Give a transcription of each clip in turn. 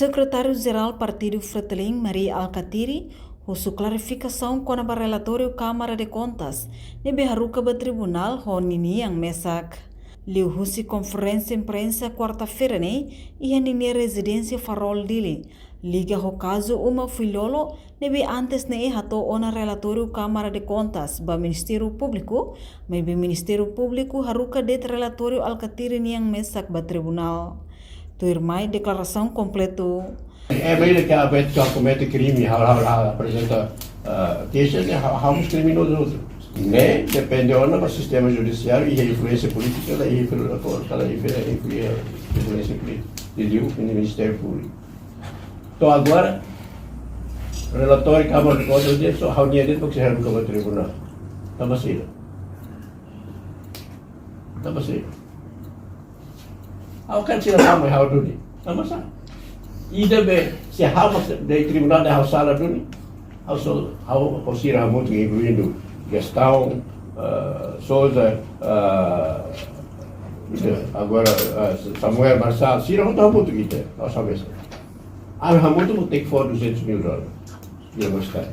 Secretário-Geral Partido Fretilin, Maria Alcatiri, husu klarifikasyon ko na ba relatório Câmara de Contas, ni beharuka ba tribunal honini yang mesak. Liu husi conferência imprensa quarta-feira e nini residência Farol dili. Liga ho caso uma filholo nebe antes hato ona relatório Câmara de Contas ba Ministério Público, mas be Ministério Público haruka det relatório Alcatiri yang mesak ba tribunal. Tuirmai declaração completo. É bem que a pessoa comete crime, apresenta queixas, os criminosos. Nem depende do sistema judiciário e a influência política, ela influência política do Ministério Público. Então agora, o relatório Câmara de Contas diz só a união dentro do que se resolve no tribunal. Está vacilo. Está vacilo. How kan sila sama how duni? Sama sa. Ida be si how de tribunal de how sala duni. How sira muito incluindo Gestão, Souza, agora Samuel Marçal, sira não muito guita, nós sabemos. Ah, muito vou ter que for $200 mil. Ia gostar.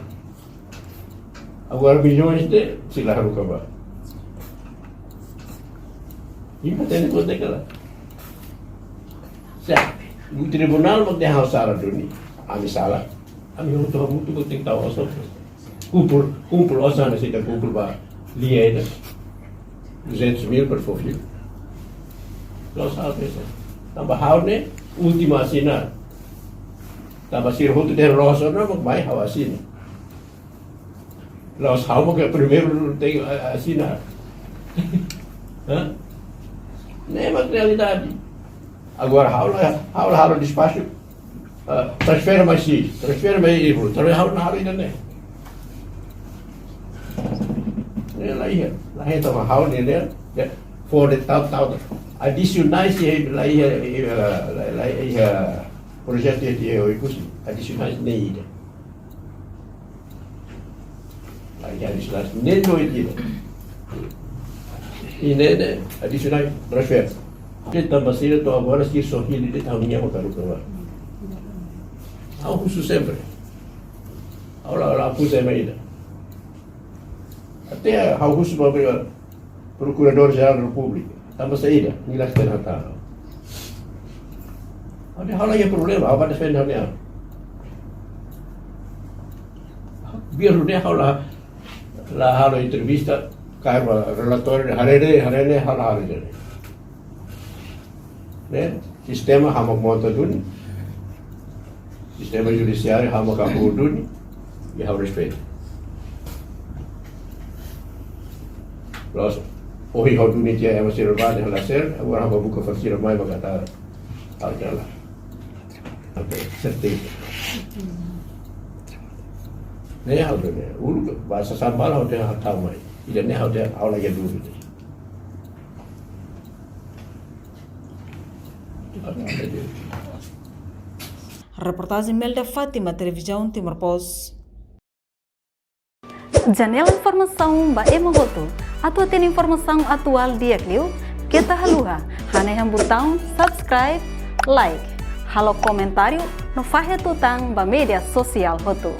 Agora milhões de sila haruka ba. Iba tene ko dekala. O tribunal não tem sala duni, a sala, a minha muito vou ter que dar o assunto. Kumpul osana sida kumpul ba lieda 200 mil per fofil. Nós sabemos. Tambah hal ne última assinar. Tambah sir hotu der rosa na vai hal assinar. Nós hal que primeiro tem assinar. Hã? Nem uma realidade. Agora hal despacho transfere mais X, transfere mais Y, transfere hal ainda né. Lahir sama hal ni dia for the tahun adicionais se lahir projeto dia ikut adicionais ni dia lahir adicionais ni do dia ini adicionais transfer kita masih tu agora se sorrir de tahunnya mau taruh keluar aku sempre aku saya main até alguns procurador-geral da República, estamos saída, ninguém está tentando. Ada hal yang problema, apa defender dia? Biar dia hal entrevista, kaya relatório, hari hal ini. Ne, sistema hama monta dun, sistema judiciário hama kamu dun, dia harus respeito. Terus, hal dunia yang masih relevant yang laser, orang buka versi ramai berkata, adalah, seperti. Ni hal dunia, bahasa sambal hal dia tahu mai, tidak ni hal dia hal lagi dulu. Reportagem Melda Fátima, Televisão Timor Post. Janela informação ba emogoto. Atau tem informação atual dia kliu, kita haluha, hane yang botão subscribe, like, halo comentário, no fahe tutang ba media sosial hotu.